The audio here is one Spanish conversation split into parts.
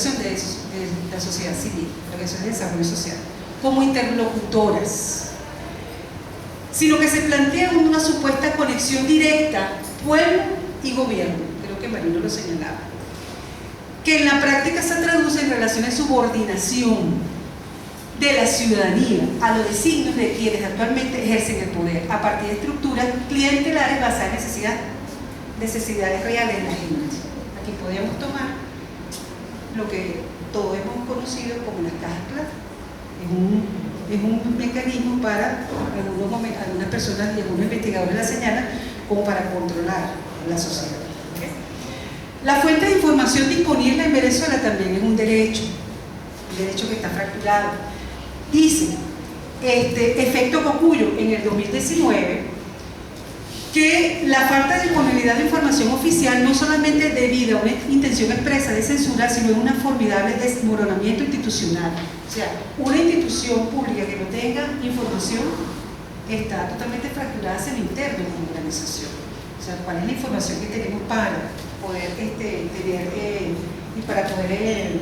de la sociedad civil, organizaciones de desarrollo social, como interlocutoras, sino que se plantea una supuesta conexión directa pueblo y gobierno, creo que Marino lo señalaba, que en la práctica se traduce en relaciones de subordinación de la ciudadanía a los designios de quienes actualmente ejercen el poder a partir de estructuras clientelares basadas en necesidades reales de la gente. Aquí podríamos tomar lo que todos hemos conocido como las cajas plata. Es un mecanismo para algunas personas y algunos investigadores la señalan como para controlar la sociedad. ¿Okay? La fuente de información disponible en Venezuela también es un derecho que está fracturado. Dice Efecto Cocuyo en el 2019 que la falta de disponibilidad de información oficial no solamente es debido a una intención expresa de censura, sino a un formidable desmoronamiento institucional. O sea, una institución pública que no tenga información está totalmente fracturada hacia el interno de la organización. O sea, ¿cuál es la información que tenemos para poder tener y para poder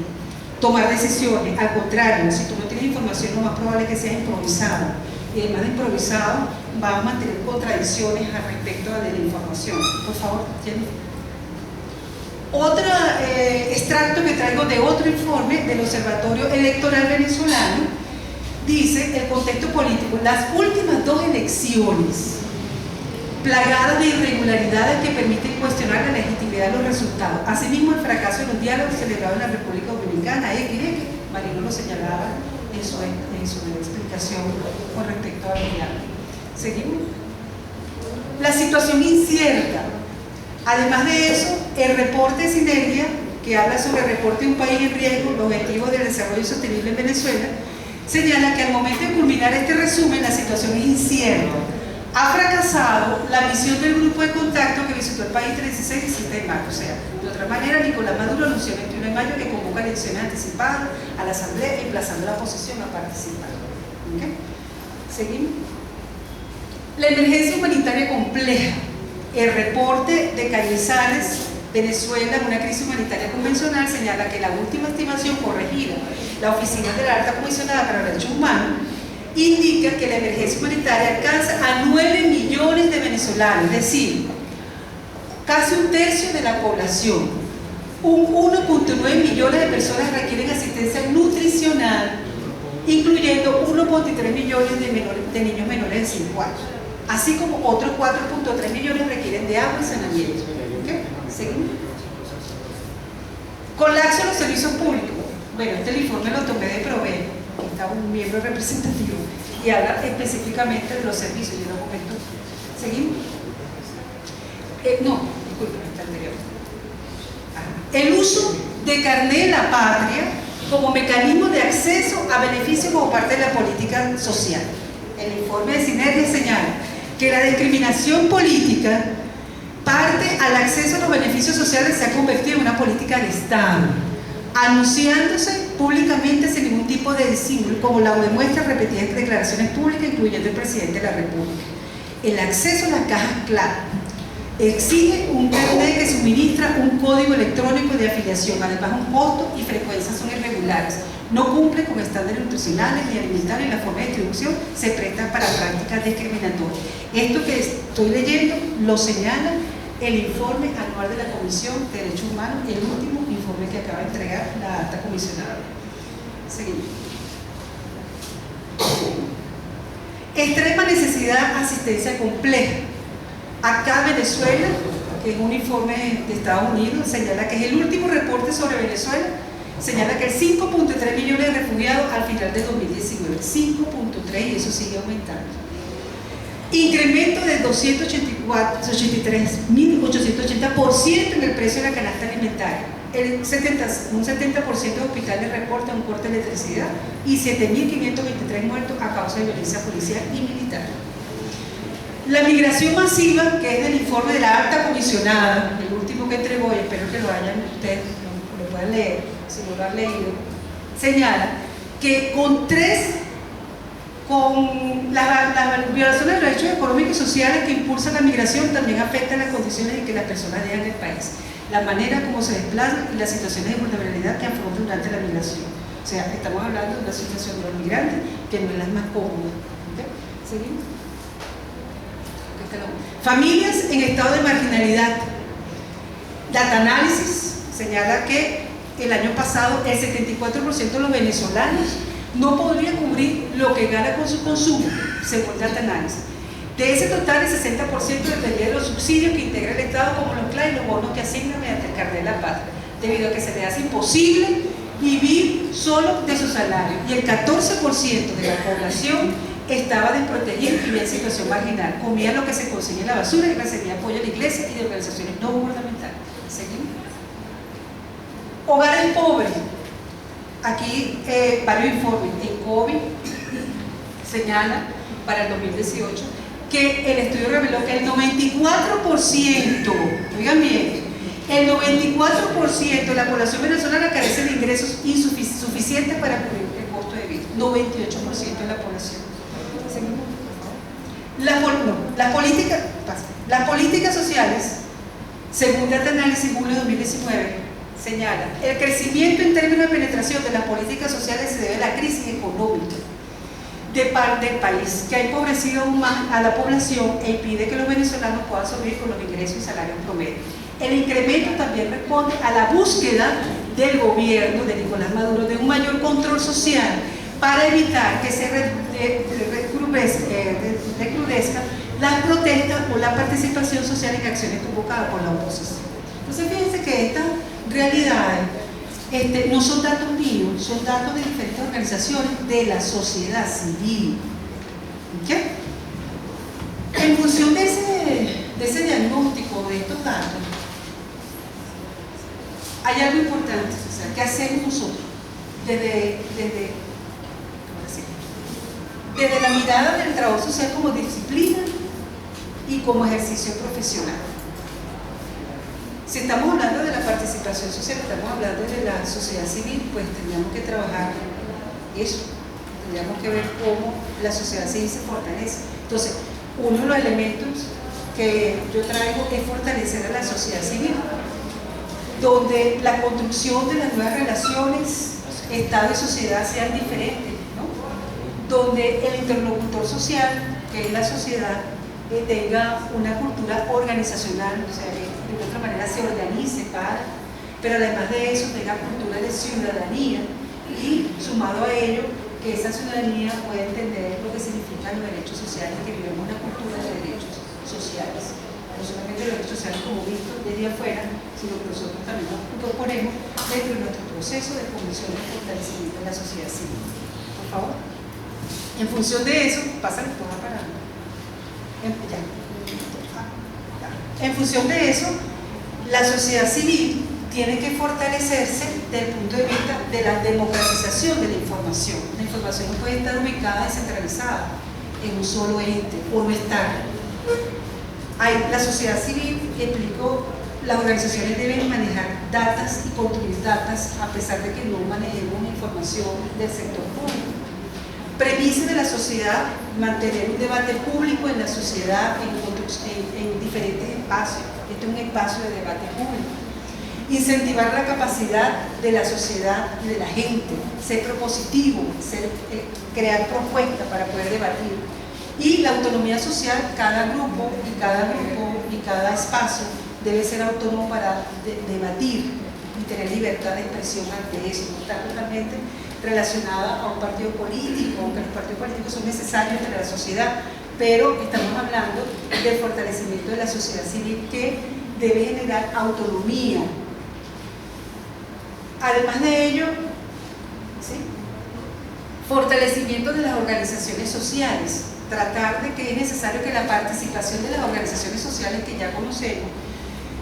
tomar decisiones? Al contrario, si tú no tienes información, lo más probable es que seas improvisado. Y además de improvisado, va a mantener contradicciones al respecto de la información. Por favor, Jennifer. Otro extracto que traigo de otro informe del Observatorio Electoral Venezolano dice el contexto político. Las últimas dos elecciones plagadas de irregularidades que permiten cuestionar la legitimidad de los resultados. Asimismo, el fracaso de los diálogos celebrados en la República Dominicana, Marino lo señalaba en su explicación con respecto a los diálogos. Seguimos. La situación incierta. Además de eso, el reporte de Sinergia, que habla sobre el reporte de un país en riesgo, los objetivos del desarrollo sostenible en Venezuela, señala que al momento de culminar este resumen, la situación es incierta. Ha fracasado la misión del grupo de contacto que visitó el país el 16 y 17 de mayo. O sea, de otra manera, Nicolás Maduro anunció el 21 de mayo que convoca elecciones anticipadas a la Asamblea, emplazando a la oposición a participar. ¿Okay? Seguimos. La emergencia humanitaria compleja. El reporte de Cañizares, Venezuela, una crisis humanitaria convencional, señala que la última estimación corregida, la Oficina de la Alta Comisionada para los Derechos Humanos, indica que la emergencia humanitaria alcanza a 9 millones de venezolanos, es decir, casi un tercio de la población. Un 1.9 millones de personas requieren asistencia nutricional, incluyendo 1.3 millones de niños menores de 5 años. Así como otros 4.3 millones requieren de agua y saneamiento. ¿Okay? Seguimos. Colapso de los servicios públicos. Bueno, este informe lo tomé de Provee, que está un miembro representativo, y habla específicamente de los servicios. Yo no comento. ¿Seguimos? No, disculpen, está anterior. El uso de carné de la patria como mecanismo de acceso a beneficios como parte de la política social. El informe de Sinergia señala que la discriminación política parte al acceso a los beneficios sociales se ha convertido en una política de Estado, anunciándose públicamente sin ningún tipo de disimulo, como lo demuestran repetidas declaraciones públicas, incluyendo el presidente de la República. El acceso a las cajas claras exige un carnet que suministra un código electrónico de afiliación, además un costo y frecuencia son irregulares, no cumple con estándares nutricionales ni alimentarios y la forma de distribución se presta para prácticas discriminatorias. Esto que estoy leyendo lo señala el informe anual de la Comisión de Derechos Humanos y el último informe que acaba de entregar la alta comisionada. Seguimos. Extrema necesidad de asistencia compleja. Acá Venezuela, que es un informe de Estados Unidos, señala que es el último reporte sobre Venezuela, señala que el 5.3 millones de refugiados al final de 2019, 5.3, y eso sigue aumentando. Incremento de 283.880% en el precio de la canasta alimentaria. Un 70% de hospitales reporta un corte de electricidad y 7.523 muertos a causa de violencia policial y militar. La migración masiva, que es del informe de la alta comisionada, el último que entregó, y espero que lo hayan ustedes, lo puedan leer, si no lo han leído, señala que con las violaciones de los derechos económicos y sociales que impulsan la migración también afectan las condiciones en que las personas dejan el país. la manera como se desplazan y las situaciones de vulnerabilidad que afrontan durante la migración. O sea, estamos hablando de una situación de los migrantes que no es la más cómoda. ¿Okay? ¿Seguimos? Familias en estado de marginalidad. Data Análisis señala que el año pasado el 74% de los venezolanos no podría cubrir lo que gana con su consumo, según Data Análisis. De ese total, el 60% dependía de los subsidios que integra el Estado, como los CLA y los bonos que asigna mediante el carnet de la patria, debido a que se le hace imposible vivir solo de su salario. Y el 14% de la población estaba desprotegida y vivía en situación marginal. Comía lo que se consigue en la basura y recibía apoyo de la iglesia y de organizaciones no gubernamentales. ¿Seguimos? Hogares pobres. Aquí varios informes. En COVID señala para el 2018 que el estudio reveló que el 94%, oigan bien, el 94% de la población venezolana carece de ingresos suficientes para cubrir el costo de vida. 98% de la población. Las políticas sociales, según Data Análisis julio de 2019, señala el crecimiento en términos de penetración de las políticas sociales se debe a la crisis económica del país, que ha empobrecido aún más a la población e impide que los venezolanos puedan sobrevivir con los ingresos y salarios promedio. El incremento también responde a la búsqueda del gobierno de Nicolás Maduro de un mayor control social para evitar que se recrudezcan las protestas o la participación social en acciones convocadas por la oposición. Entonces fíjense que estas realidades no son datos míos, son datos de diferentes organizaciones de la sociedad civil. ¿Okay? En función de ese diagnóstico, de estos datos, hay algo importante, o sea, ¿qué hacemos nosotros? Desde la mirada del trabajo social como disciplina y como ejercicio profesional. Si estamos hablando de la participación social, estamos hablando de la sociedad civil, pues tendríamos que trabajar eso, tendríamos que ver cómo la sociedad civil se fortalece. Entonces, uno de los elementos que yo traigo es fortalecer a la sociedad civil, donde la construcción de las nuevas relaciones, Estado y sociedad sean diferentes, ¿no? Donde el interlocutor social, que es la sociedad, tenga una cultura organizacional, o sea, que de otra manera se organice pero además de eso tenga cultura de ciudadanía y sumado a ello que esa ciudadanía pueda entender lo que significan los derechos sociales, que vivamos una cultura de derechos sociales, no solamente los derechos sociales como vistos desde afuera, sino que nosotros también nos proponemos dentro de nuestro proceso de promoción y fortalecimiento de la sociedad civil. Por favor. En función de eso, pasan todas para En función de eso, la sociedad civil tiene que fortalecerse desde el punto de vista de la democratización de la información. La información no puede estar ubicada descentralizada en un solo ente o no estar. La sociedad civil, explicó, las organizaciones deben manejar datos y construir datos a pesar de que no manejemos información del sector público. Premisa de la sociedad, mantener un debate público en la sociedad en diferentes espacios. Este es un espacio de debate público. Incentivar la capacidad de la sociedad y de la gente, ser propositivo, crear propuestas para poder debatir. Y la autonomía social, cada grupo y cada espacio debe ser autónomo para debatir y tener libertad de expresión ante eso, no está totalmente relacionada a un partido político, aunque los partidos políticos son necesarios entre la sociedad, pero estamos hablando del fortalecimiento de la sociedad civil que debe generar autonomía. Además de ello, ¿sí?, fortalecimiento de las organizaciones sociales, tratar de que es necesario que la participación de las organizaciones sociales que ya conocemos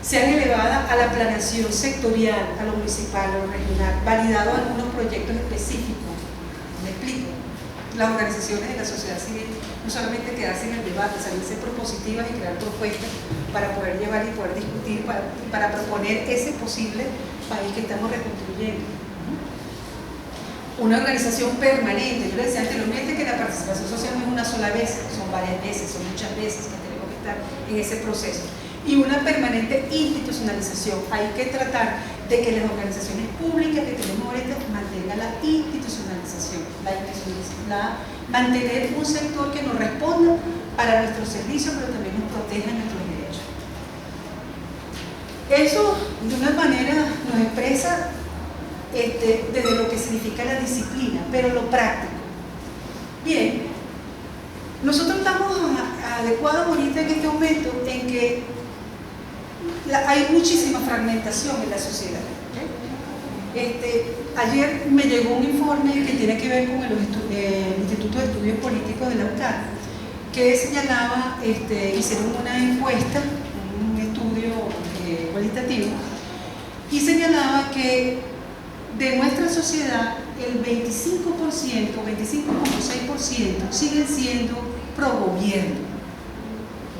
sean elevadas a la planeación sectorial, a lo municipal, a lo regional, validado algunos proyectos específicos. ¿Me explico? Las organizaciones de la sociedad civil no solamente quedarse en el debate, sino ser propositivas y crear propuestas para poder llevar y poder discutir, para proponer ese posible país que estamos reconstruyendo. Una organización permanente. Yo les decía anteriormente que la participación social no es una sola vez, son varias veces, son muchas veces que tenemos que estar en ese proceso. y una permanente institucionalización. Hay que tratar de que las organizaciones públicas que tenemos ahorita mantengan la institucionalización, mantener un sector que nos responda para nuestros servicios, pero también nos proteja nuestros derechos. Eso de una manera nos expresa desde lo que significa la disciplina, pero lo práctico. Bien, nosotros estamos adecuados ahorita en este momento en que hay muchísima fragmentación en la sociedad. Ayer me llegó un informe que tiene que ver con el Instituto de Estudios Políticos de la UCAD, que señalaba, hicieron una encuesta, un estudio cualitativo, y señalaba que de nuestra sociedad el 25%, 25.6% siguen siendo pro gobierno.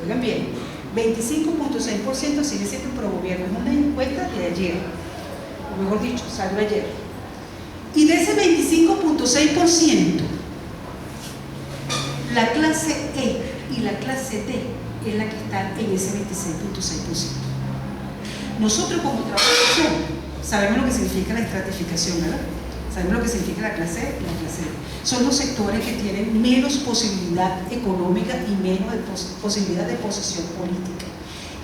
Oigan bien, 25.6% sigue siendo pro gobierno. Es una encuesta de ayer, o mejor dicho, salió ayer. Y de ese 25.6%, la clase E y la clase D es la que está en ese 26.6%. Nosotros como trabajo social sabemos lo que significa la estratificación, ¿verdad? Sabemos lo que significa la clase E y la clase D. Son los sectores que tienen menos posibilidad económica y menos posibilidad de posición política.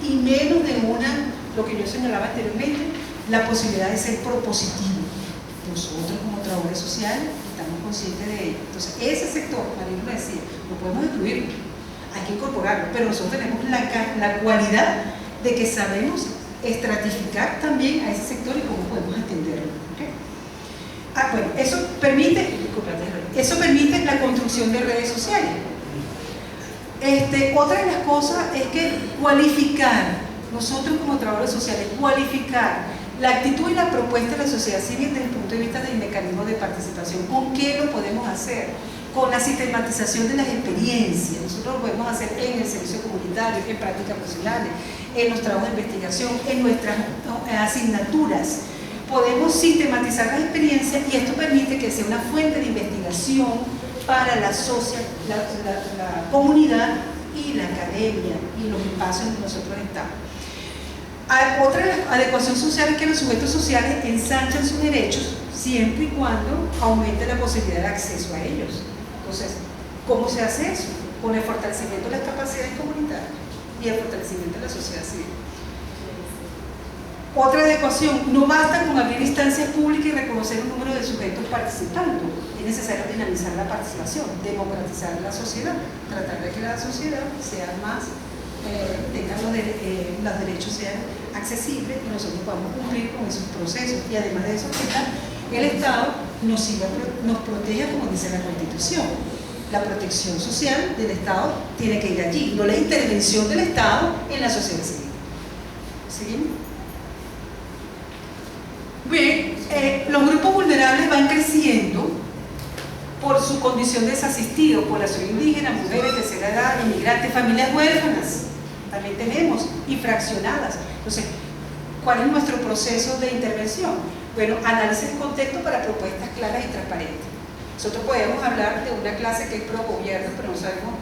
Y menos de lo que yo señalaba anteriormente, la posibilidad de ser propositivo. Nosotros como trabajadores sociales estamos conscientes de ello. Entonces, ese sector, Marino lo decía, no podemos excluirlo, hay que incorporarlo, pero nosotros tenemos la cualidad de que sabemos estratificar también a ese sector y cómo podemos atenderlo. ¿Okay? Bueno, eso permite la construcción de redes sociales. Otra de las cosas es que nosotros como trabajadores sociales, cualificar la actitud y la propuesta de la sociedad civil desde el punto de vista del mecanismo de participación. ¿Con qué lo podemos hacer? Con la sistematización de las experiencias. Nosotros lo podemos hacer en el servicio comunitario, en prácticas profesionales, en los trabajos de investigación, en nuestras asignaturas. Podemos sistematizar las experiencias y esto permite que sea una fuente de investigación para la comunidad y la academia y los espacios donde nosotros estamos. Otra adecuación social es que los sujetos sociales ensanchan sus derechos siempre y cuando aumente la posibilidad de acceso a ellos. Entonces, ¿cómo se hace eso? Con el fortalecimiento de las capacidades comunitarias y el fortalecimiento de la sociedad civil. Otra adecuación, no basta con abrir instancias públicas y reconocer un número de sujetos participando. Es necesario dinamizar la participación, democratizar la sociedad, tratar de que la sociedad sea más, los derechos sean accesibles y nosotros podamos cumplir con esos procesos. Y además de eso, el Estado nos proteja, como dice la Constitución. La protección social del Estado tiene que ir allí, no la intervención del Estado en la sociedad civil. ¿Seguimos? Bien, los grupos vulnerables van creciendo por su condición de desasistido, población indígena, mujeres, tercera edad, inmigrantes, familias huérfanas, también tenemos, y fraccionadas. Entonces, ¿cuál es nuestro proceso de intervención? Bueno, análisis de contexto para propuestas claras y transparentes. Nosotros podemos hablar de una clase que es pro gobierno, pero no sabemos,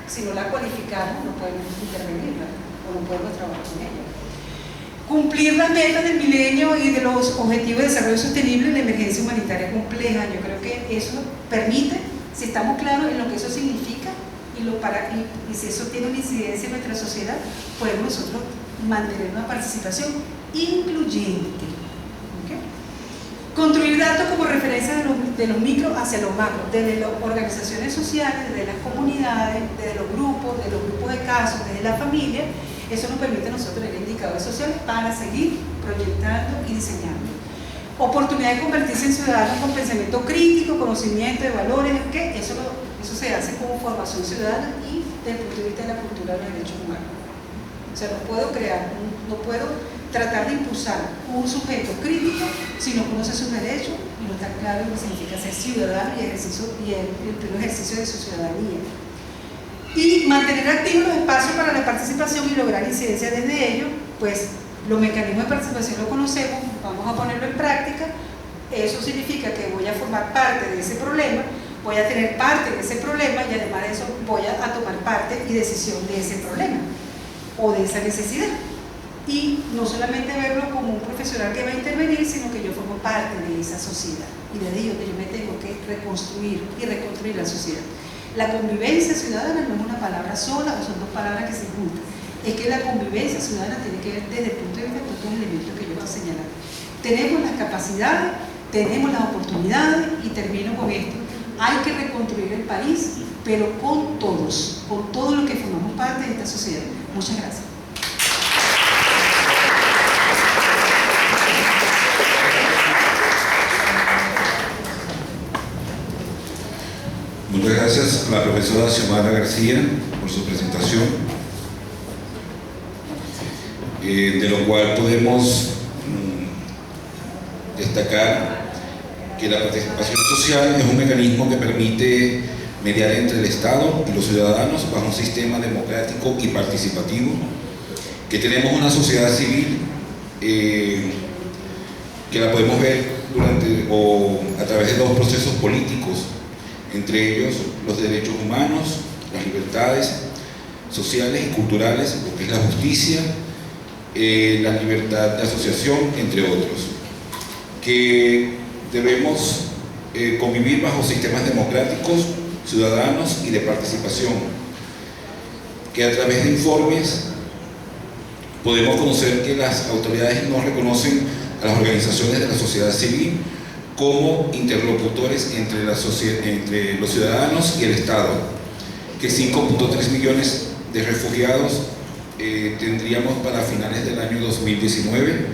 si no la cualificamos, no podemos intervenirla o no podemos trabajar con ella. Cumplir las metas del milenio y de los objetivos de desarrollo sostenible en la emergencia humanitaria compleja. Yo creo que eso permite, si estamos claros en lo que eso significa y si eso tiene una incidencia en nuestra sociedad, podemos nosotros mantener una participación incluyente. ¿Okay? Construir datos como referencia de los micro hacia los macro, desde las organizaciones sociales, desde las comunidades, desde los grupos de casos, desde la familia. Eso nos permite a nosotros tener indicadores sociales para seguir proyectando y diseñando. Oportunidad de convertirse en ciudadanos con pensamiento crítico, conocimiento de valores, que eso se hace como formación ciudadana y desde el punto de vista de la cultura de los derechos humanos. O sea, no puedo tratar de impulsar un sujeto crítico si no conoce sus derechos y no está claro lo que significa ser ciudadano y el pleno ejercicio de su ciudadanía. Y mantener activos los espacios para la participación y lograr incidencia desde ellos. Pues los mecanismos de participación los conocemos, vamos a ponerlo en práctica. Eso significa que voy a formar parte de ese problema, voy a tener parte de ese problema y además de eso voy a tomar parte y decisión de ese problema. o de esa necesidad. Y no solamente verlo como un profesional que va a intervenir, sino que yo formo parte de esa sociedad. Y de ahí yo me tengo que reconstruir y reconstruir la sociedad. La convivencia ciudadana no es una palabra sola, o son dos palabras que se juntan. Es que la convivencia ciudadana tiene que ver desde el punto de vista de todos los elementos que yo voy a señalar. Tenemos las capacidades, tenemos las oportunidades, y termino con esto. Hay que reconstruir el país, pero con todos los que formamos parte de esta sociedad. Muchas gracias. Muchas gracias a la profesora Xiomara García por su presentación, de lo cual podemos destacar que la participación social es un mecanismo que permite mediar entre el Estado y los ciudadanos bajo un sistema democrático y participativo, que tenemos una sociedad civil que la podemos ver a través de dos procesos políticos, entre ellos los derechos humanos, las libertades sociales y culturales, lo que es la justicia, la libertad de asociación, entre otros, que debemos convivir bajo sistemas democráticos, ciudadanos y de participación, que a través de informes podemos conocer que las autoridades no reconocen a las organizaciones de la sociedad civil como interlocutores entre los ciudadanos y el Estado, que 5.3 millones de refugiados tendríamos para finales del año 2019,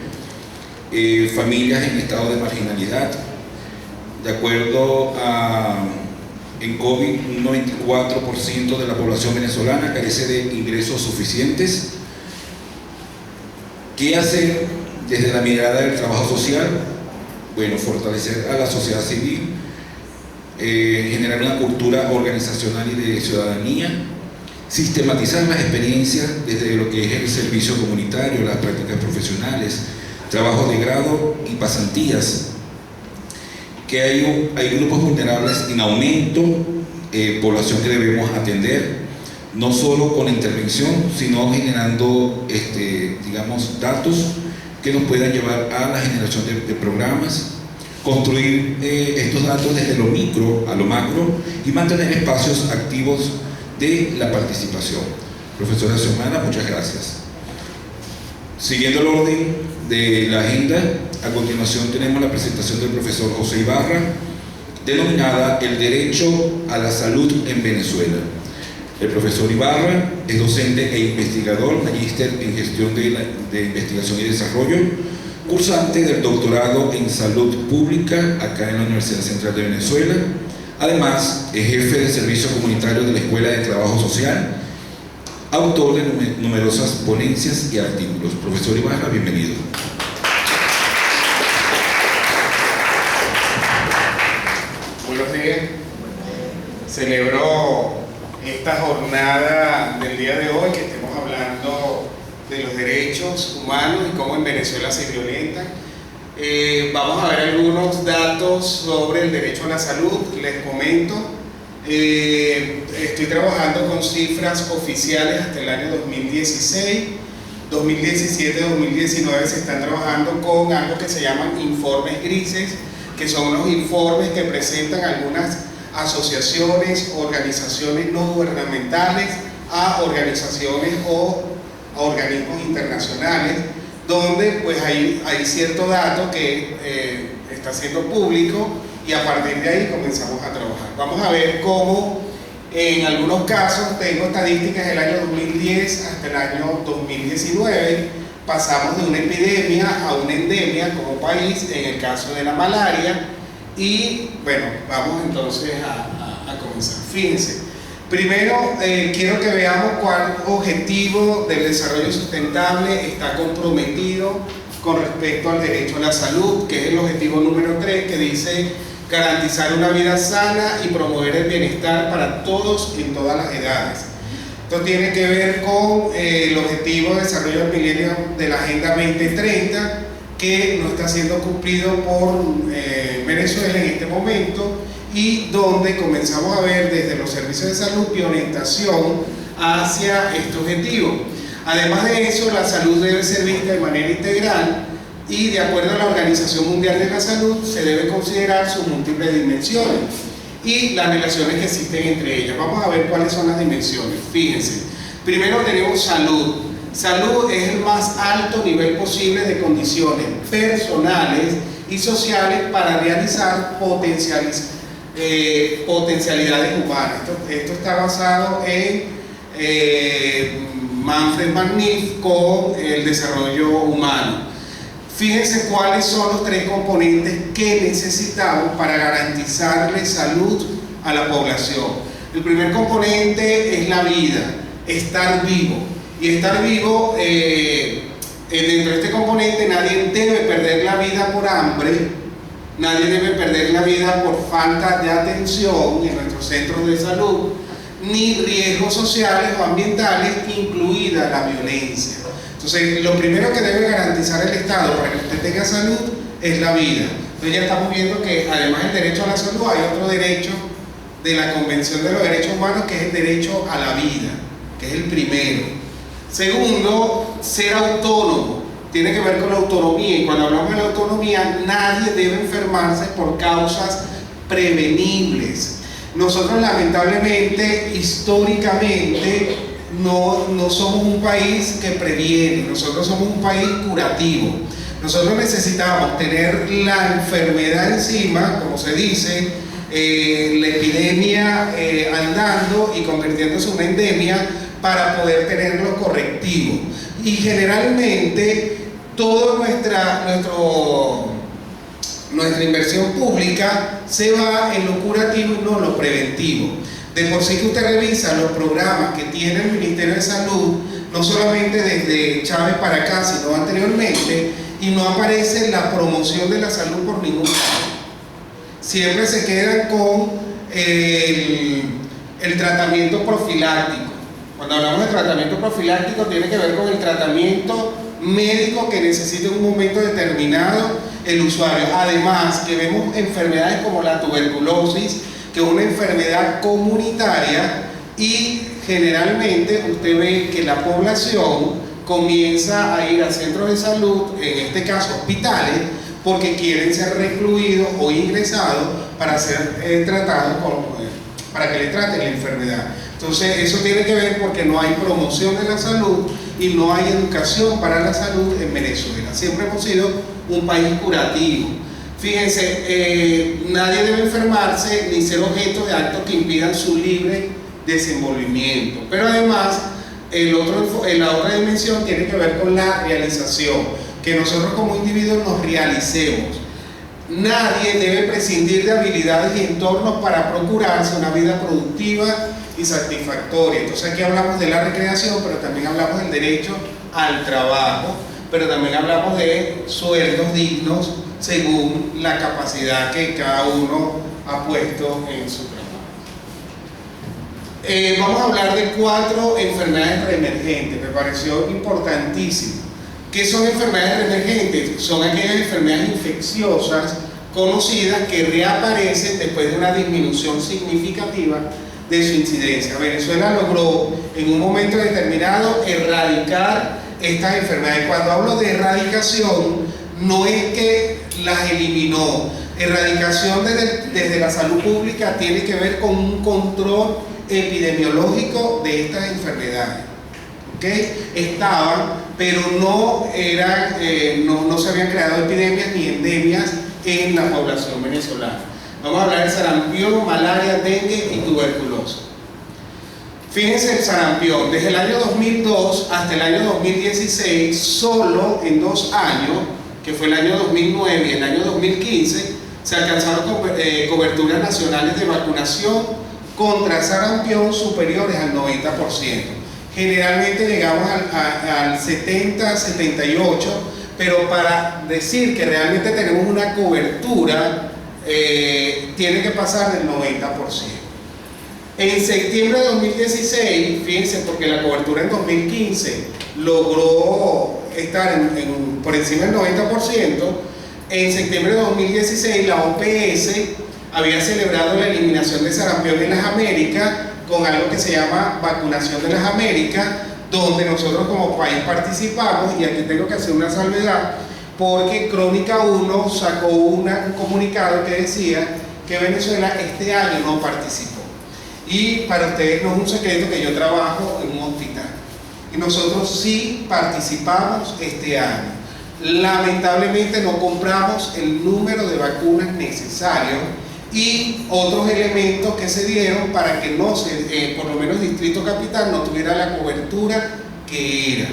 familias en estado de marginalidad. De acuerdo en COVID, un 94% de la población venezolana carece de ingresos suficientes. ¿Qué hacer desde la mirada del trabajo social? Bueno, fortalecer a la sociedad civil, generar una cultura organizacional y de ciudadanía, sistematizar las experiencias desde lo que es el servicio comunitario, las prácticas profesionales, trabajo de grado y pasantías, que hay grupos vulnerables en aumento, población que debemos atender, no solo con la intervención, sino generando, digamos, datos que nos puedan llevar a la generación de programas, construir estos datos desde lo micro a lo macro y mantener espacios activos de la participación. Profesora Xiomara, muchas gracias. Siguiendo el orden de la agenda, a continuación tenemos la presentación del profesor José Ibarra, denominada El Derecho a la Salud en Venezuela. El profesor Ibarra es docente e investigador, magíster en gestión de investigación y desarrollo, cursante del doctorado en salud pública acá en la Universidad Central de Venezuela. Además, es jefe de servicio comunitario de la Escuela de Trabajo Social, autor de numerosas ponencias y artículos. Profesor Ibarra, bienvenido. Buenos días. Celebro esta jornada del día de hoy, que estemos hablando de los derechos humanos y cómo en Venezuela se violentan. Vamos a ver algunos datos sobre el derecho a la salud. Les comento, estoy trabajando con cifras oficiales hasta el año 2016. 2017-2019 se están trabajando con algo que se llaman informes grises, que son unos informes que presentan algunas asociaciones, organizaciones no gubernamentales a organizaciones o a organismos internacionales, donde pues hay cierto dato que está siendo público, y a partir de ahí comenzamos a trabajar. Vamos a ver cómo en algunos casos, tengo estadísticas del año 2010 hasta el año 2019, pasamos de una epidemia a una endemia como país en el caso de la malaria. Y bueno, vamos entonces a comenzar. Fíjense, primero quiero que veamos cuál objetivo del desarrollo sustentable está comprometido con respecto al derecho a la salud, que es el objetivo número 3, que dice garantizar una vida sana y promover el bienestar para todos en todas las edades. Esto tiene que ver con el objetivo de desarrollo del milenio de la Agenda 2030, que no está siendo cumplido por Venezuela en este momento, y donde comenzamos a ver desde los servicios de salud mi orientación hacia este objetivo. Además de eso, la salud debe ser vista de manera integral y, de acuerdo a la Organización Mundial de la Salud, se debe considerar sus múltiples dimensiones y las relaciones que existen entre ellas. Vamos a ver cuáles son las dimensiones. Fíjense, primero tenemos salud. Salud es el más alto nivel posible de condiciones personales y sociales para realizar potencialidades humanas. Esto está basado en Manfred Machniff con el desarrollo humano. Fíjense cuáles son los tres componentes que necesitamos para garantizarle salud a la población. El primer componente es la vida, estar vivo. Y estar vivo, dentro de este componente, nadie debe perder la vida por hambre, nadie debe perder la vida por falta de atención en nuestros centros de salud, ni riesgos sociales o ambientales, incluida la violencia. Entonces, lo primero que debe garantizar el Estado para que usted tenga salud es la vida. Entonces ya estamos viendo que además del derecho a la salud hay otro derecho de la Convención de los Derechos Humanos, que es el derecho a la vida, que es el primero. Segundo, ser autónomo. Tiene que ver con la autonomía, y cuando hablamos de la autonomía, nadie debe enfermarse por causas prevenibles. Nosotros, lamentablemente, históricamente, no somos un país que previene, nosotros somos un país curativo. Nosotros necesitamos tener la enfermedad encima, como se dice, la epidemia andando y convirtiéndose en una endemia para poder tener los correctivos. Y generalmente toda nuestra inversión pública se va en lo curativo y no en lo preventivo. De por sí que usted revisa los programas que tiene el Ministerio de Salud, no solamente desde Chávez para acá, sino anteriormente, y no aparece la promoción de la salud por ningún lado. Siempre se quedan con el tratamiento profiláctico. Cuando hablamos de tratamiento profiláctico, tiene que ver con el tratamiento médico que necesita en un momento determinado el usuario. Además, que vemos enfermedades como la tuberculosis, que es una enfermedad comunitaria, y generalmente usted ve que la población comienza a ir a centros de salud, en este caso hospitales, porque quieren ser recluidos o ingresados para ser tratados para que le traten la enfermedad. Entonces eso tiene que ver porque no hay promoción de la salud y no hay educación para la salud en Venezuela. Siempre hemos sido un país curativo. Fíjense, nadie debe enfermarse ni ser objeto de actos que impidan su libre desenvolvimiento. Pero además, la otra dimensión tiene que ver con la realización, que nosotros como individuos nos realicemos. Nadie debe prescindir de habilidades y entornos para procurarse una vida productiva y satisfactoria. Entonces aquí hablamos de la recreación, pero también hablamos del derecho al trabajo, pero también hablamos de sueldos dignos según la capacidad que cada uno ha puesto en su trabajo. Vamos a hablar de 4 enfermedades reemergentes. Me pareció importantísimo. ¿Qué son enfermedades reemergentes? Son aquellas enfermedades infecciosas conocidas que reaparecen después de una disminución significativa de su incidencia. Venezuela logró en un momento determinado erradicar estas enfermedades. Cuando hablo de erradicación, no es que las eliminó. Erradicación desde la salud pública tiene que ver con un control epidemiológico de estas enfermedades. ¿Okay? Estaban, pero no se habían creado epidemias ni endemias en la población venezolana. Vamos a hablar de sarampión, malaria, dengue y tuberculosis. Fíjense el sarampión, desde el año 2002 hasta el año 2016, solo en 2 años, que fue el año 2009 y el año 2015, se alcanzaron coberturas nacionales de vacunación contra sarampión superiores al 90%. Generalmente llegamos al 70-78%, pero para decir que realmente tenemos una cobertura, tiene que pasar del 90%. En septiembre de 2016, fíjense, porque la cobertura en 2015 logró estar por encima del 90%, en septiembre de 2016 la OPS había celebrado la eliminación de sarampión en las Américas con algo que se llama vacunación de las Américas, donde nosotros como país participamos, y aquí tengo que hacer una salvedad, porque Crónica 1 sacó un comunicado que decía que Venezuela este año no participó. Y para ustedes no es un secreto que yo trabajo en un hospital. Y nosotros sí participamos este año. Lamentablemente no compramos el número de vacunas necesario y otros elementos que se dieron para que no se, por lo menos Distrito Capital no tuviera la cobertura que era.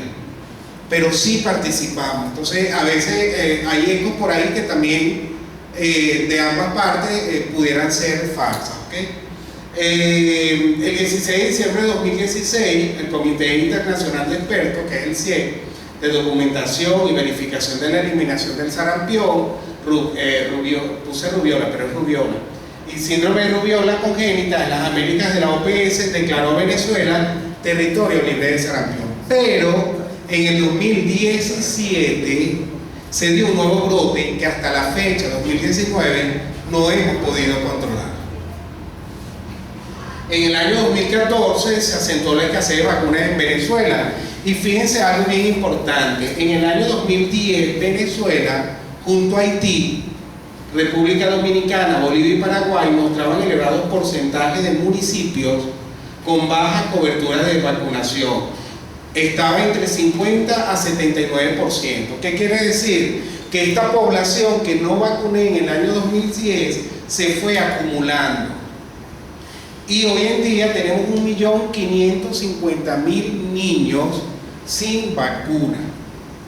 Pero sí participamos. Entonces a veces hay ecos por ahí que también de ambas partes pudieran ser falsas, ¿okay? El 16 de diciembre de 2016 el Comité Internacional de Expertos, que es el CIE, de documentación y verificación de la eliminación del sarampión, puse rubiola, pero es rubiola, y síndrome de rubiola congénita en las Américas de la OPS, declaró a Venezuela territorio libre de sarampión. Pero en el 2017 se dio un nuevo brote que hasta la fecha, 2019, no hemos podido controlar. En el año 2014 se asentó la escasez de vacunas en Venezuela. Y fíjense algo bien importante, en el año 2010 Venezuela, junto a Haití, República Dominicana, Bolivia y Paraguay mostraban elevados porcentajes de municipios con baja cobertura de vacunación. Estaba entre 50 a 79%. ¿Qué quiere decir? Que esta población que no vacuné en el año 2010 se fue acumulando. Y hoy en día tenemos 1.550.000 niños sin vacuna.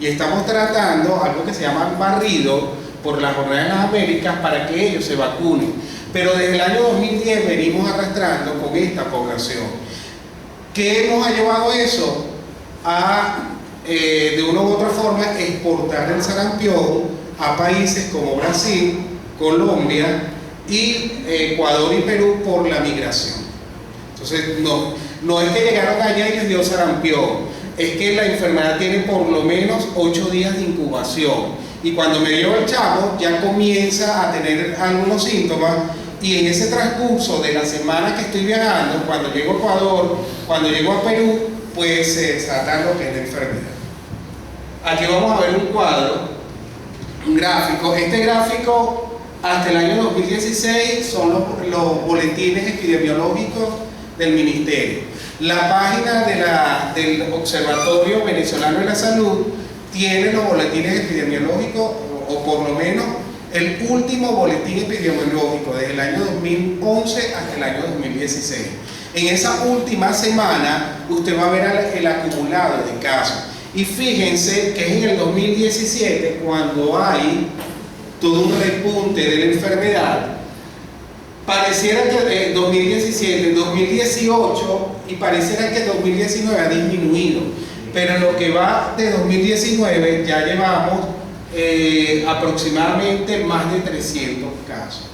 Y estamos tratando algo que se llama barrido por la Jornada de las Américas para que ellos se vacunen. Pero desde el año 2010 venimos arrastrando con esta población. ¿Qué nos ha llevado eso? A, de una u otra forma, exportar el sarampión a países como Brasil, Colombia y Ecuador y Perú por la migración. Entonces no es que llegaron allá y les dio sarampión, es que la enfermedad tiene por lo menos 8 días de incubación y cuando me lleva el chamo ya comienza a tener algunos síntomas y en ese transcurso de la semana que estoy viajando, cuando llego a Ecuador, cuando llego a Perú, pues se desata lo que es la enfermedad. Aquí vamos a ver un cuadro, un gráfico. Este gráfico hasta el año 2016 son los boletines epidemiológicos del Ministerio. La página del Observatorio Venezolano de la Salud tiene los boletines epidemiológicos, o por lo menos el último boletín epidemiológico desde el año 2011 hasta el año 2016. En esa última semana usted va a ver el acumulado de casos. Y fíjense que es en el 2017 cuando hay todo un repunte de la enfermedad. Pareciera que 2017, 2018 y pareciera que 2019 ha disminuido, pero en lo que va de 2019 ya llevamos aproximadamente más de 300 casos.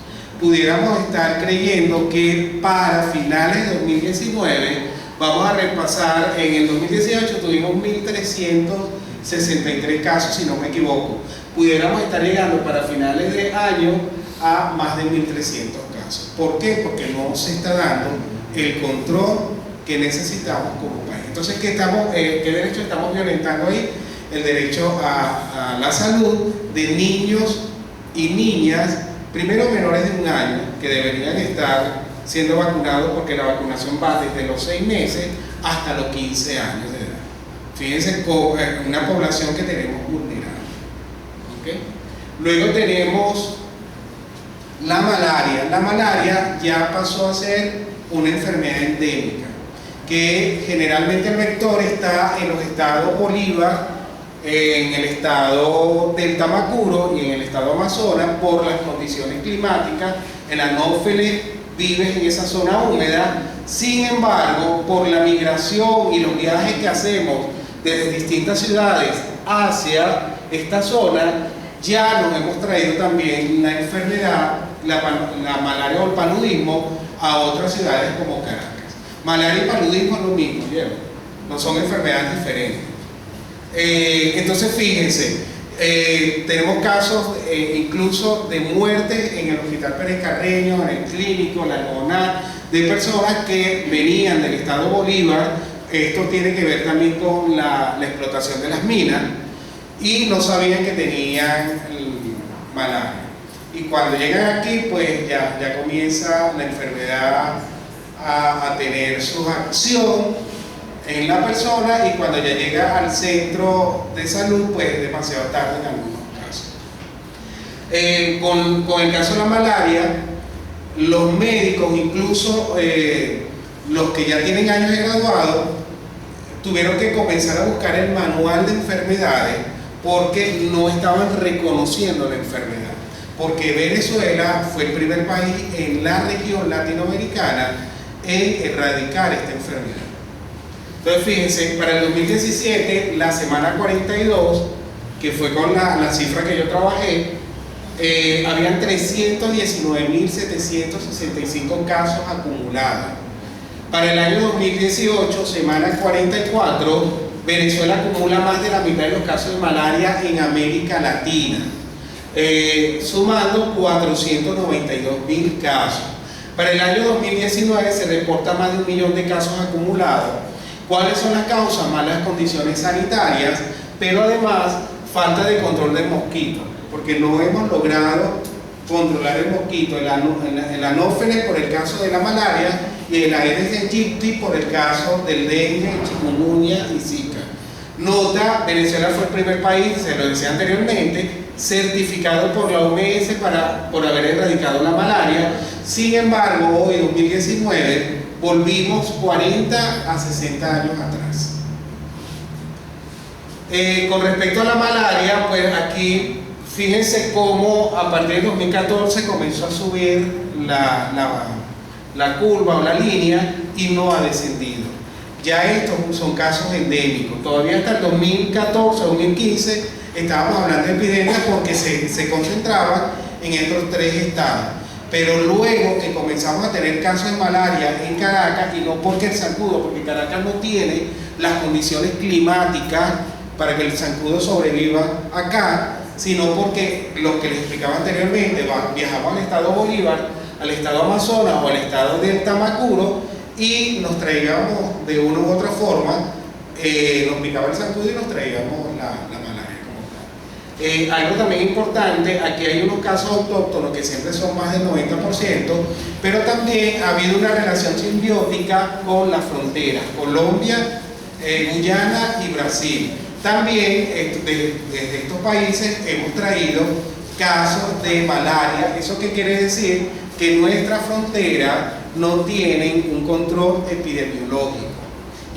Pudiéramos estar creyendo que para finales de 2019 vamos a repasar, en el 2018 tuvimos 1.363 casos, si no me equivoco. Pudiéramos estar llegando para finales de año a más de 1.300 casos. ¿Por qué? Porque no se está dando el control que necesitamos como país. Entonces, ¿qué derecho estamos violentando ahí? El derecho a la salud de niños y niñas, primero menores de 1 año, que deberían estar siendo vacunados porque la vacunación va desde los 6 meses hasta los 15 años de edad. Fíjense, una población que tenemos vulnerable. ¿Okay? Luego tenemos la malaria. La malaria ya pasó a ser una enfermedad endémica, que generalmente el vector está en los estados Bolívar, en el estado del Tamacuro y en el estado Amazonas por las condiciones climáticas. El anófeles vive en esa zona húmeda. Sin embargo, por la migración y los viajes que hacemos desde distintas ciudades hacia esta zona, ya nos hemos traído también la enfermedad, la malaria o el paludismo a otras ciudades como Caracas. Malaria y paludismo es lo mismo, ¿vieron? No son enfermedades diferentes. Entonces fíjense, tenemos casos incluso de muerte en el Hospital Pérez Carreño, en el Clínico, en la Algodonal, de personas que venían del estado Bolívar esto tiene que ver también con la explotación de las minas, y no sabían que tenían malaria. Y cuando llegan aquí, pues ya comienza la enfermedad a tener su acción en la persona, y cuando ya llega al centro de salud, pues es demasiado tarde en algunos casos. Con el caso de la malaria, los médicos, incluso los que ya tienen años de graduado, tuvieron que comenzar a buscar el manual de enfermedades porque no estaban reconociendo la enfermedad. Porque Venezuela fue el primer país en la región latinoamericana en erradicar esta enfermedad. Entonces, fíjense, para el 2017, la semana 42, que fue con la cifra que yo trabajé, habían 319.765 casos acumulados. Para el año 2018, semana 44, Venezuela acumula más de la mitad de los casos de malaria en América Latina, sumando 492.000 casos. Para el año 2019 se reporta más de 1 millón de casos acumulados. ¿Cuáles son las causas? Malas condiciones sanitarias, pero además falta de control del mosquito, porque no hemos logrado controlar el mosquito, el anófeles por el caso de la malaria y el Aedes aegypti por el caso del dengue, chikungunya y zika. Nota, Venezuela fue el primer país, se lo decía anteriormente, certificado por la OMS por haber erradicado la malaria. Sin embargo, hoy, 2019, volvimos 40 a 60 años atrás. Con respecto a la malaria, pues aquí fíjense cómo a partir de 2014 comenzó a subir la curva o la línea y no ha descendido. Ya estos son casos endémicos. Todavía hasta el 2014, 2015 estábamos hablando de epidemias porque se concentraban en estos 3 estados. Pero luego que comenzamos a tener casos de malaria en Caracas, y no porque el zancudo, porque Caracas no tiene las condiciones climáticas para que el zancudo sobreviva acá, sino porque lo que les explicaba anteriormente, viajamos al estado Bolívar, al estado Amazonas o al estado del Tamacuro, y nos traíamos de una u otra forma, nos picaba el zancudo y nos traíamos la malaria como tal. Algo también importante, aquí hay unos casos autóctonos que siempre son más del 90%, pero también ha habido una relación simbiótica con las fronteras, Colombia, Guyana y Brasil. También desde estos países hemos traído casos de malaria. ¿Eso qué quiere decir? Que nuestra frontera no tienen un control epidemiológico.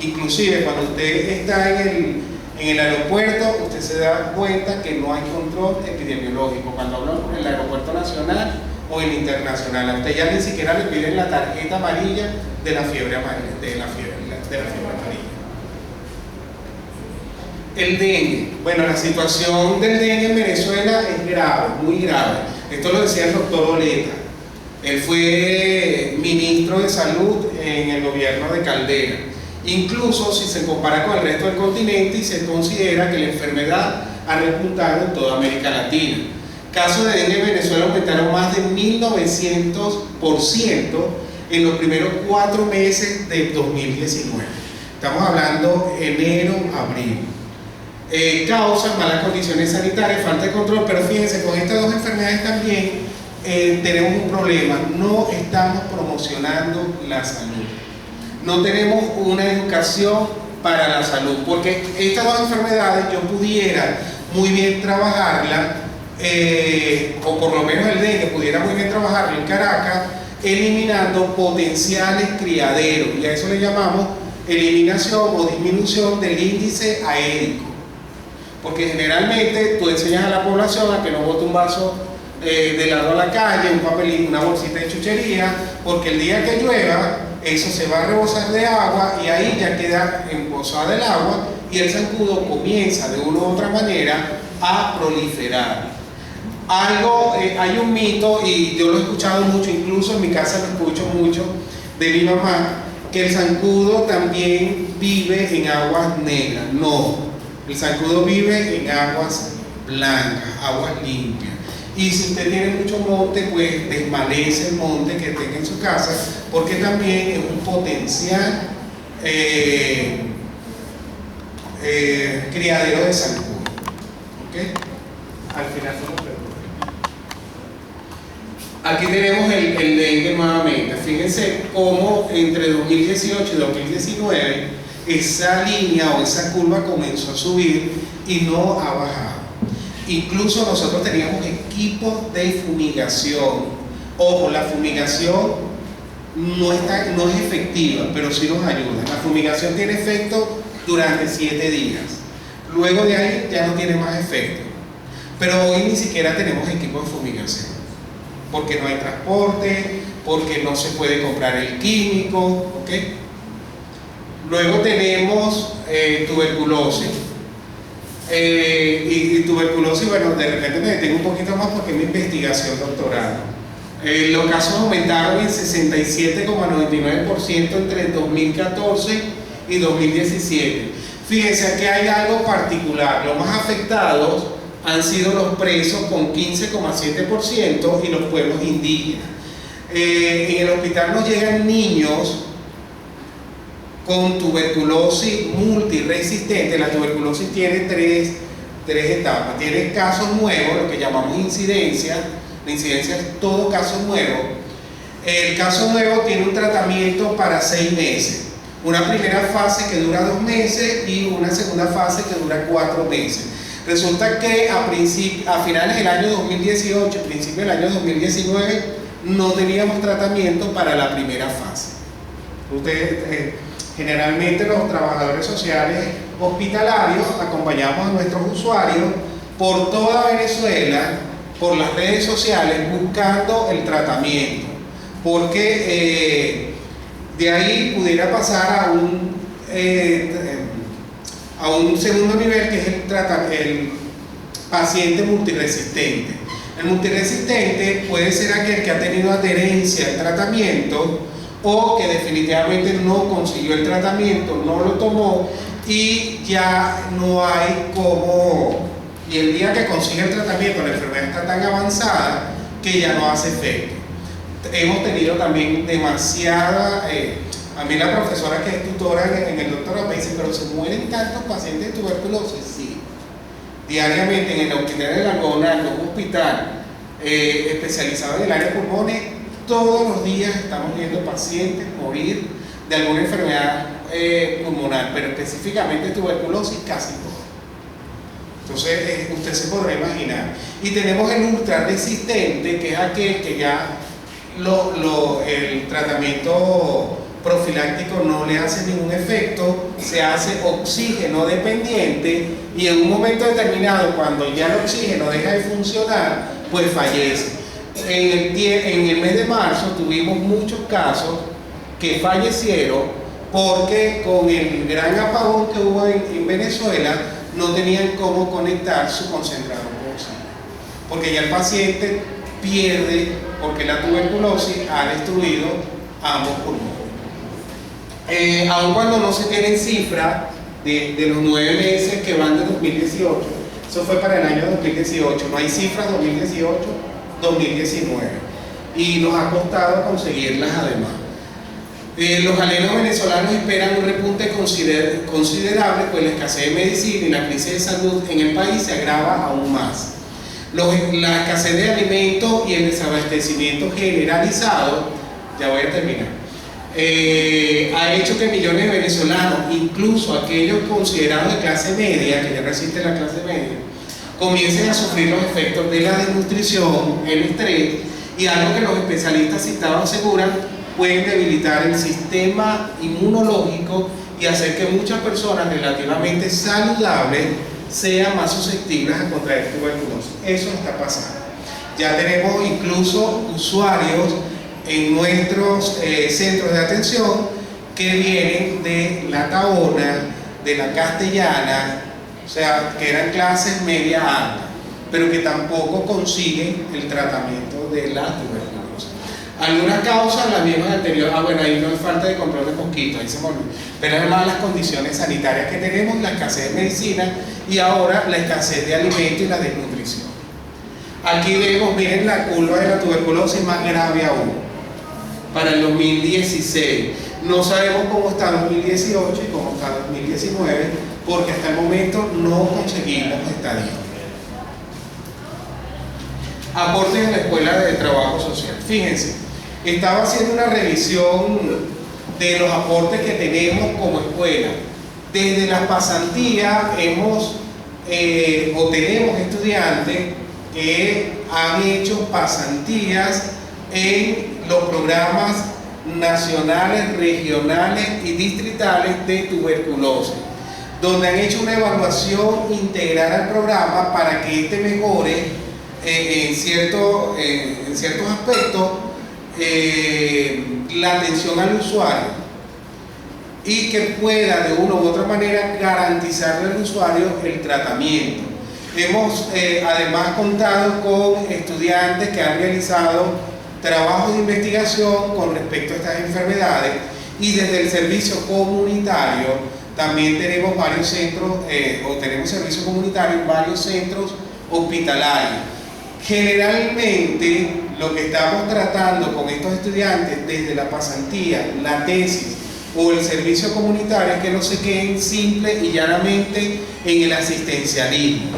Inclusive cuando usted está en el aeropuerto, usted se da cuenta que no hay control epidemiológico. Cuando hablan con el aeropuerto nacional o el internacional, a usted ya ni siquiera le piden la tarjeta amarilla de la fiebre amarilla. El dengue. Bueno, la situación del dengue en Venezuela es grave, muy grave. Esto lo decía el doctor Oleta. Él fue ministro de salud en el gobierno de Caldera. Incluso si se compara con el resto del continente y se considera que la enfermedad ha repuntado en toda América Latina. Casos de dengue en Venezuela aumentaron más de 1900% en los primeros 4 meses de 2019. Estamos hablando enero, abril. Causan malas condiciones sanitarias, falta de control, pero fíjense, con estas 2 enfermedades también tenemos un problema. No estamos promocionando la salud. No tenemos una educación para la salud, porque estas 2 enfermedades yo pudiera muy bien trabajarla, o por lo menos el dengue pudiera muy bien trabajarlo en Caracas, eliminando potenciales criaderos, y a eso le llamamos eliminación o disminución del índice aérico. Porque generalmente tú enseñas a la población a que no bote un vaso de helado a la calle, un papelito, una bolsita de chuchería, porque el día que llueva eso se va a rebosar de agua y ahí ya queda embosada el agua y el zancudo comienza de una u otra manera a proliferar. Hay un mito, y yo lo he escuchado mucho, incluso en mi casa lo escucho mucho de mi mamá, que el zancudo también vive en aguas negras. No, el zancudo vive en aguas blancas, aguas limpias. Y si usted tiene mucho monte, pues desmalece el monte que tenga en su casa, porque también es un potencial criadero de zancudo. ¿Okay? Al final se lo pregunto. Aquí tenemos el dengue nuevamente. Fíjense cómo entre 2018 y 2019 esa línea o esa curva comenzó a subir y no ha bajado. Incluso nosotros teníamos equipos de fumigación. Ojo, la fumigación no es efectiva, pero sí nos ayuda. La fumigación tiene efecto durante 7 días. Luego de ahí ya no tiene más efecto. Pero hoy ni siquiera tenemos equipos de fumigación, porque no hay transporte, porque no se puede comprar el químico, ¿ok? Luego tenemos tuberculosis. Y tuberculosis, bueno, de repente me detengo un poquito más porque es mi investigación doctoral. Los casos aumentaron en 67,99% entre 2014 y 2017. Fíjense, aquí hay algo particular. Los más afectados han sido los presos con 15,7% y los pueblos indígenas. En el hospital nos llegan niños con tuberculosis multiresistente. La tuberculosis tiene tres etapas. Tiene casos nuevos, lo que llamamos incidencia. La incidencia es todo caso nuevo. El caso nuevo tiene un tratamiento para 6 meses. Una primera fase que dura 2 meses y una segunda fase que dura 4 meses. Resulta que a finales del año 2018, principios del año 2019, no teníamos tratamiento para la primera fase. Ustedes, generalmente los trabajadores sociales hospitalarios acompañamos a nuestros usuarios por toda Venezuela, por las redes sociales, buscando el tratamiento, porque de ahí pudiera pasar a un segundo nivel, que es el paciente multiresistente. El multiresistente puede ser aquel que ha tenido adherencia al tratamiento o que definitivamente no consiguió el tratamiento, no lo tomó y ya no hay cómo, y el día que consigue el tratamiento la enfermedad está tan avanzada que ya no hace efecto. Hemos tenido también demasiada, a mí la profesora que es tutora en el doctorado me dice, pero se mueren tantos pacientes de tuberculosis. Sí, diariamente en el hospital de Algodonal, un hospital especializado en el área de pulmones, todos los días estamos viendo pacientes morir de alguna enfermedad pulmonar, pero específicamente tuberculosis casi todo. Entonces usted se podrá imaginar. Y tenemos el ultra resistente, que es aquel que ya el tratamiento profiláctico no le hace ningún efecto, se hace oxígeno dependiente y en un momento determinado, cuando ya el oxígeno deja de funcionar, pues fallece. En el mes de marzo tuvimos muchos casos que fallecieron porque con el gran apagón que hubo en Venezuela no tenían cómo conectar su concentrador con oxígeno, porque ya el paciente pierde, porque la tuberculosis ha destruido ambos pulmones. Aun cuando no se tienen cifras de los 9 meses que van de 2018, eso fue para el año 2018, no hay cifras 2018-2019 y nos ha costado conseguirlas además. Los alumnos venezolanos esperan un repunte considerable, pues la escasez de medicina y la crisis de salud en el país se agrava aún más. La escasez de alimentos y el desabastecimiento generalizado, ya voy a terminar, ha hecho que millones de venezolanos, incluso aquellos considerados de clase media, que ya resiste la clase media, comiencen a sufrir los efectos de la desnutrición, el estrés y algo que los especialistas citados aseguran pueden debilitar el sistema inmunológico y hacer que muchas personas relativamente saludables sean más susceptibles a contraer tuberculosis. Eso está pasando. Ya tenemos incluso usuarios en nuestros centros de atención que vienen de la Taona, de la Castellana, o sea, que eran clases media alta, pero que tampoco consiguen el tratamiento de la tuberculosis. Algunas causas, las mismas anteriores, bueno, ahí no es falta de control de mosquitos, ahí se me olvidó, pero además las condiciones sanitarias que tenemos, la escasez de medicina y ahora la escasez de alimentos y la desnutrición. Aquí vemos, miren la curva de la tuberculosis más grave aún. Para el 2016, No sabemos cómo está 2018 y cómo está 2019, porque hasta el momento no conseguimos estadísticas. Aportes en la Escuela de Trabajo Social. Fíjense, estaba haciendo una revisión de los aportes que tenemos como escuela. Desde las pasantías tenemos estudiantes que han hecho pasantías en los programas nacionales, regionales y distritales de tuberculosis, donde han hecho una evaluación integral al programa para que este mejore en ciertos aspectos la atención al usuario y que pueda de una u otra manera garantizarle al usuario el tratamiento. Hemos además contado con estudiantes que han realizado trabajos de investigación con respecto a estas enfermedades, y desde el servicio comunitario también tenemos varios centros, tenemos servicio comunitario en varios centros hospitalarios. Generalmente lo que estamos tratando con estos estudiantes desde la pasantía, la tesis o el servicio comunitario es que no se queden simple y llanamente en el asistencialismo.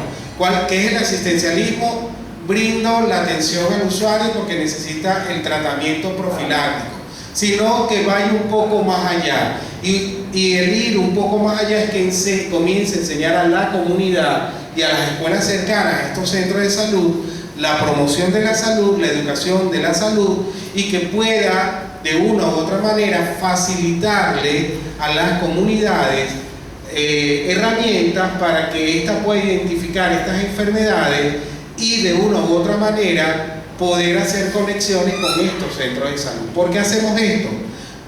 ¿Qué es el asistencialismo? Brindo la atención al usuario porque necesita el tratamiento profiláctico, sino que vaya un poco más allá. Y el ir un poco más allá es que se comience a enseñar a la comunidad y a las escuelas cercanas a estos centros de salud la promoción de la salud, la educación de la salud, y que pueda de una u otra manera facilitarle a las comunidades herramientas para que ésta pueda identificar estas enfermedades y de una u otra manera poder hacer conexiones con estos centros de salud. ¿Por qué hacemos esto?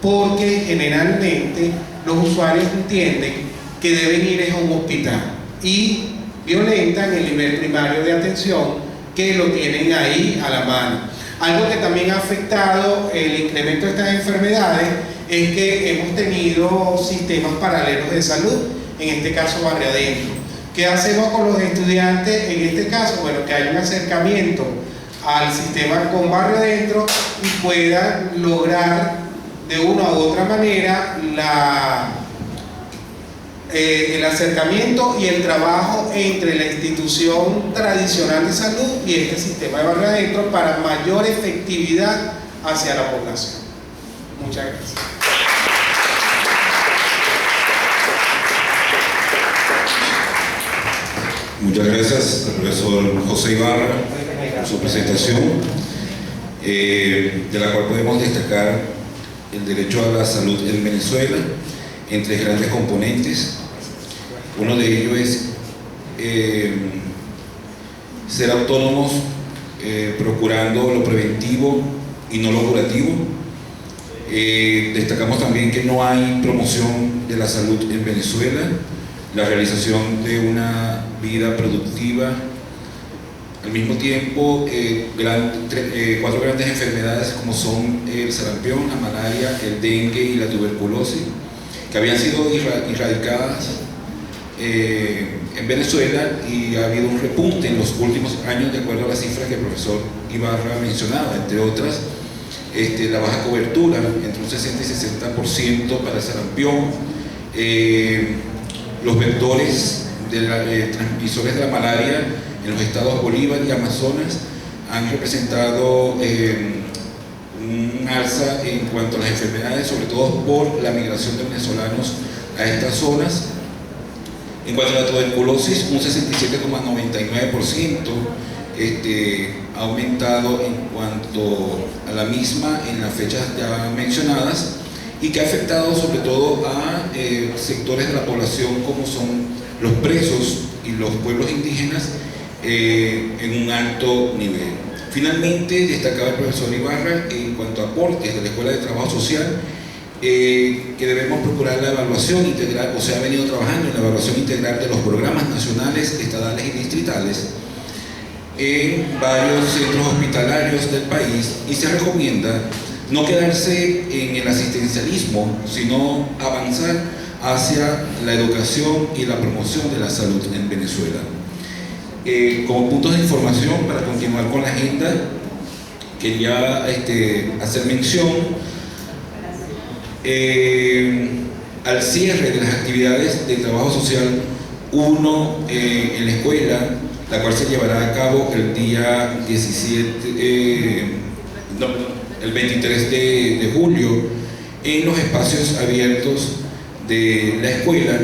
Porque generalmente los usuarios entienden que deben ir a un hospital y violentan el nivel primario de atención que lo tienen ahí a la mano. Algo que también ha afectado el incremento de estas enfermedades es que hemos tenido sistemas paralelos de salud, en este caso barrio adentro. ¿Qué hacemos con los estudiantes en este caso? Bueno, que haya un acercamiento al sistema con barrio adentro y puedan lograr de una u otra manera el acercamiento y el trabajo entre la institución tradicional de salud y este sistema de barrio adentro para mayor efectividad hacia la población. Muchas gracias. Muchas gracias al profesor José Ibarra por su presentación, de la cual podemos destacar el derecho a la salud en Venezuela entre grandes componentes. Uno de ellos es ser autónomos, procurando lo preventivo y no lo curativo. Destacamos también que no hay promoción de la salud en Venezuela, la realización de una vida productiva. Al mismo tiempo, 4 grandes enfermedades como son el sarampión, la malaria, el dengue y la tuberculosis, que habían sido erradicadas en Venezuela, y ha habido un repunte en los últimos años de acuerdo a las cifras que el profesor Ibarra mencionaba, entre otras la baja cobertura, entre un 60 y 60% para el sarampión, los vectores transmisores de la malaria en los estados Bolívar y Amazonas han representado un alza en cuanto a las enfermedades, sobre todo por la migración de venezolanos a estas zonas. En cuanto a la tuberculosis, un 67,99% ha aumentado en cuanto a la misma en las fechas ya mencionadas, y que ha afectado sobre todo a sectores de la población como son los presos y los pueblos indígenas en un alto nivel. Finalmente, destacaba el profesor Ibarra en cuanto a aportes de la Escuela de Trabajo Social, que debemos procurar la evaluación integral, o se ha venido trabajando en la evaluación integral de los programas nacionales, estadales y distritales en varios centros hospitalarios del país, y se recomienda no quedarse en el asistencialismo, sino avanzar hacia la educación y la promoción de la salud en Venezuela. Como puntos de información, para continuar con la agenda, quería hacer mención Al cierre de las actividades de trabajo social 1 en la escuela, la cual se llevará a cabo el día el 23 de julio en los espacios abiertos de la escuela,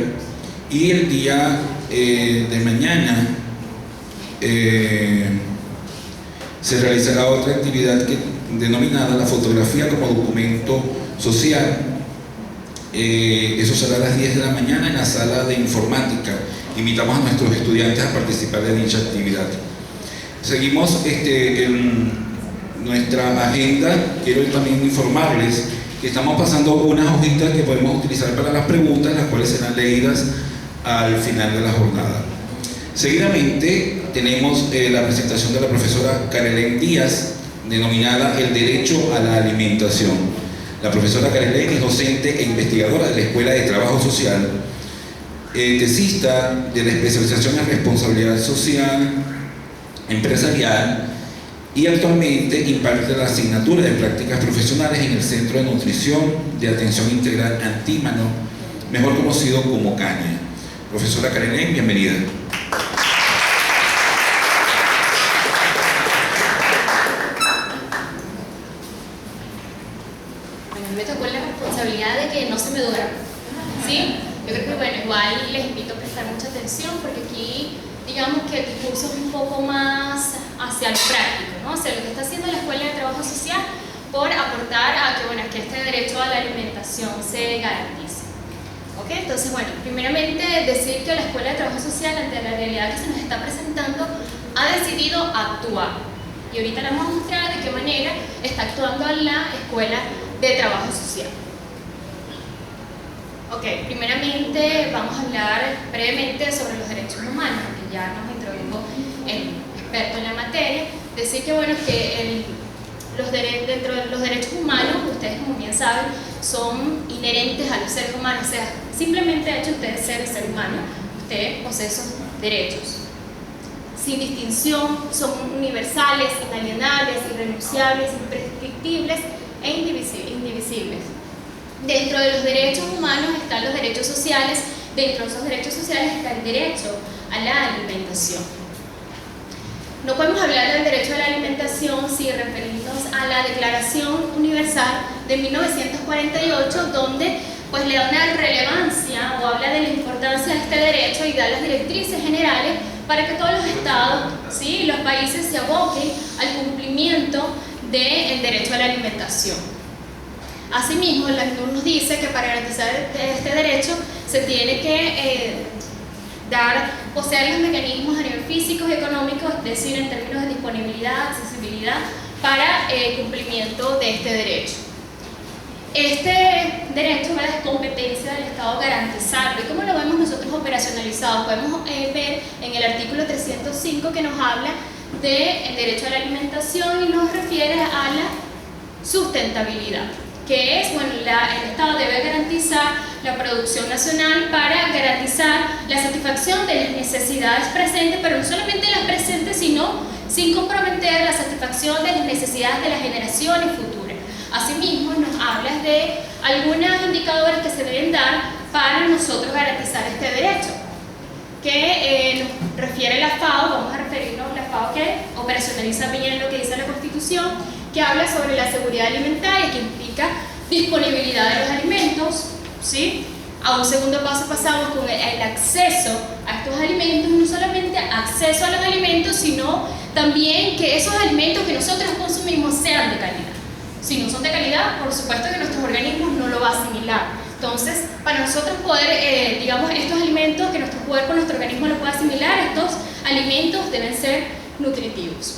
y el día de mañana se realizará otra actividad denominada la fotografía como documento social. Eso será a las 10 de la mañana en la sala de informática. Invitamos a nuestros estudiantes a participar de dicha actividad. Seguimos en nuestra agenda. Quiero también informarles que estamos pasando unas hojitas que podemos utilizar para las preguntas, las cuales serán leídas al final de la jornada. Seguidamente tenemos la presentación de la profesora Karelén Díaz, denominada El Derecho a la Alimentación. La profesora Karelén es docente e investigadora de la Escuela de Trabajo Social, tesista de la especialización en responsabilidad social empresarial, y actualmente imparte la asignatura de prácticas profesionales en el Centro de Nutrición de Atención Integral Antímano, mejor conocido como CANIA. Profesora Karelén, bienvenida. Bueno, me tocó la responsabilidad de que no se me duerma, ¿sí? Yo creo que, bueno, igual les invito a prestar mucha atención, porque aquí, digamos que el discurso es un poco más hacia lo práctico, ¿no? Hacia lo que está haciendo la Escuela de Trabajo Social por aportar a que, bueno, que este derecho a la alimentación se garantice. ¿Ok? Entonces, bueno, primeramente decir que la Escuela de Trabajo Social, ante la realidad que se nos está presentando, ha decidido actuar. Y ahorita les vamos a mostrar de qué manera está actuando la Escuela de Trabajo Social. Ok, primeramente vamos a hablar brevemente sobre los derechos humanos, que ya nos introdujo el experto en la materia. Decir que, bueno, que dentro de los derechos humanos, ustedes como bien saben, son inherentes a los seres humanos, o sea, simplemente el hecho de ustedes ser humano, usted posee esos derechos. Sin distinción, son universales, inalienables, irrenunciables, imprescriptibles e indivisibles. Dentro de los derechos humanos están los derechos sociales. Dentro de esos derechos sociales está el derecho a la alimentación. No podemos hablar del derecho a la alimentación sin referirnos a la Declaración Universal de 1948, donde pues le da una relevancia o habla de la importancia de este derecho y da las directrices generales para que todos los estados, ¿sí?, los países se aboquen al cumplimiento del derecho a la alimentación. Asimismo, la ACNUR nos dice que para garantizar este derecho se tiene que poseer los mecanismos a nivel físico y económico, es decir, en términos de disponibilidad, accesibilidad, para el cumplimiento de este derecho. Este derecho es competencia del Estado garantizarlo. ¿Y cómo lo vemos nosotros operacionalizado? Podemos ver en el artículo 305 que nos habla del derecho a la alimentación y nos refiere a la sustentabilidad, que es, bueno, el Estado debe garantizar la producción nacional para garantizar la satisfacción de las necesidades presentes, pero no solamente las presentes, sino sin comprometer la satisfacción de las necesidades de las generaciones futuras. Asimismo, nos habla de algunos indicadores que se deben dar para nosotros garantizar este derecho, que nos refiere la FAO. Vamos a referirnos a la FAO, que operacionaliza bien lo que dice la Constitución, que habla sobre la seguridad alimentaria, que implica disponibilidad de los alimentos, ¿sí? A un segundo paso pasamos con el acceso a estos alimentos, no solamente acceso a los alimentos, sino también que esos alimentos que nosotros consumimos sean de calidad. Si no son de calidad, por supuesto que nuestros organismos no lo va a asimilar. Entonces, para nosotros poder, digamos, estos alimentos, que nuestro cuerpo, nuestro organismo lo pueda asimilar, estos alimentos deben ser nutritivos.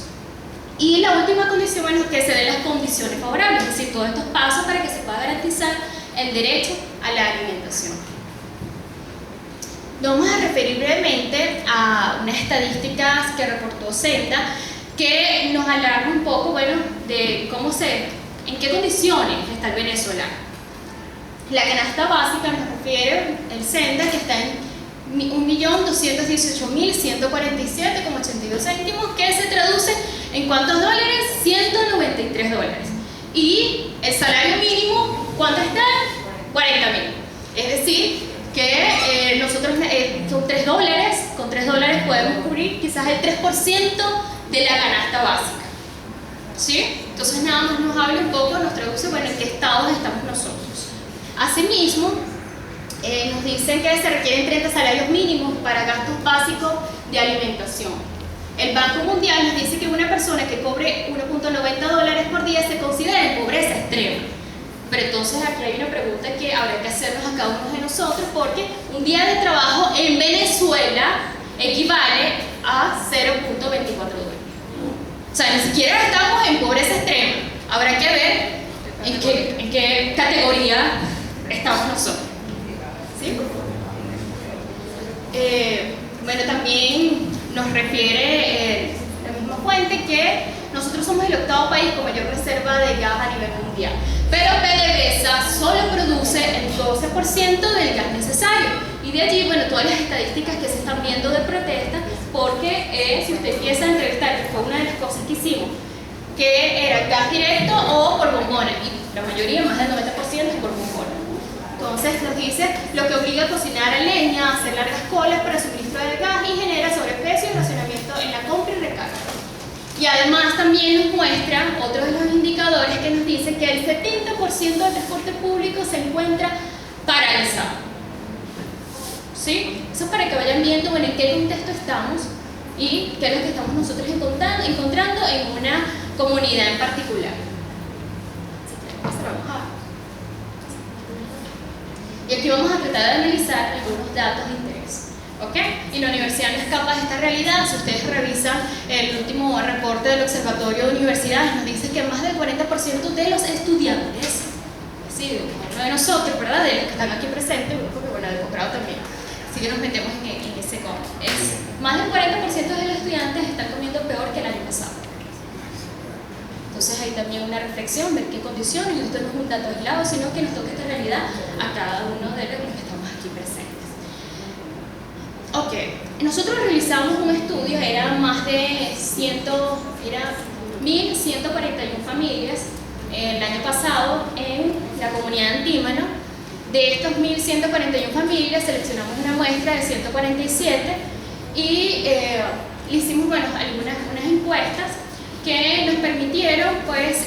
Y la última condición es que se den las condiciones favorables, es decir, todos estos pasos para que se pueda garantizar el derecho a la alimentación. Nos vamos a referir brevemente a unas estadísticas que reportó Senda, que nos alarma un poco, bueno, de en qué condiciones está el venezolano. La canasta básica nos refiere el Senda, que está en 1.218.147,82 céntimos, que se traduce en ¿cuántos dólares? $193. Y el salario mínimo, ¿cuánto está? $3, con $3 podemos cubrir quizás el 3% de la canasta básica. ¿Sí? Entonces nada más nos habla un poco, nos traduce, bueno, en qué estados estamos nosotros. Asimismo, nos dicen que se requieren 30 salarios mínimos para gastos básicos de alimentación. El Banco Mundial nos dice que una persona que cobre $1.90 por día se considera en pobreza extrema. Pero entonces aquí hay una pregunta que habrá que hacernos a cada uno de nosotros, porque un día de trabajo en Venezuela equivale a $0.24. O sea, ni siquiera estamos en pobreza extrema. Habrá que ver en qué categoría estamos nosotros. ¿Sí? Bueno, también nos refiere la misma fuente que nosotros somos el 8º país con mayor reserva de gas a nivel mundial, pero PDVSA solo produce el 12% del gas necesario, y de allí, bueno, todas las estadísticas que se están viendo de protesta, porque si usted empieza a entrevistar, que fue una de las cosas que hicimos, que era gas directo o por bombona, y la mayoría, más del 90%, es por bombona. Entonces nos dice lo que obliga a cocinar a leña, a hacer largas colas para suministro de gas y genera sobreprecio y racionamiento en la compra y recarga. Y además también nos muestra otro de los indicadores que nos dice que el 70% del transporte público se encuentra paralizado. ¿Sí? Eso es para que vayan viendo, bueno, en qué contexto estamos y qué es lo que estamos nosotros encontrando en una comunidad en particular. Y aquí vamos a tratar de analizar algunos datos de interés. ¿Ok? Y la universidad no escapa de esta realidad. Si ustedes revisan el último reporte del Observatorio de Universidades, nos dice que más del 40% de los estudiantes, sí, uno de nosotros, ¿verdad? De los que están aquí presentes, porque bueno, el posgrado también, así que nos metemos en ese combo. Más del 40% de los estudiantes están comiendo peor que el año pasado. Entonces hay también una reflexión, ver qué condiciones, y esto no es un dato aislado, sino que nos toca esta realidad a cada uno de los que estamos aquí presentes. Ok, nosotros realizamos un estudio, eran 1.141 familias el año pasado en la comunidad de Antímano. De estos 1.141 familias seleccionamos una muestra de 147 y le hicimos, bueno, unas encuestas que nos permitieron, pues,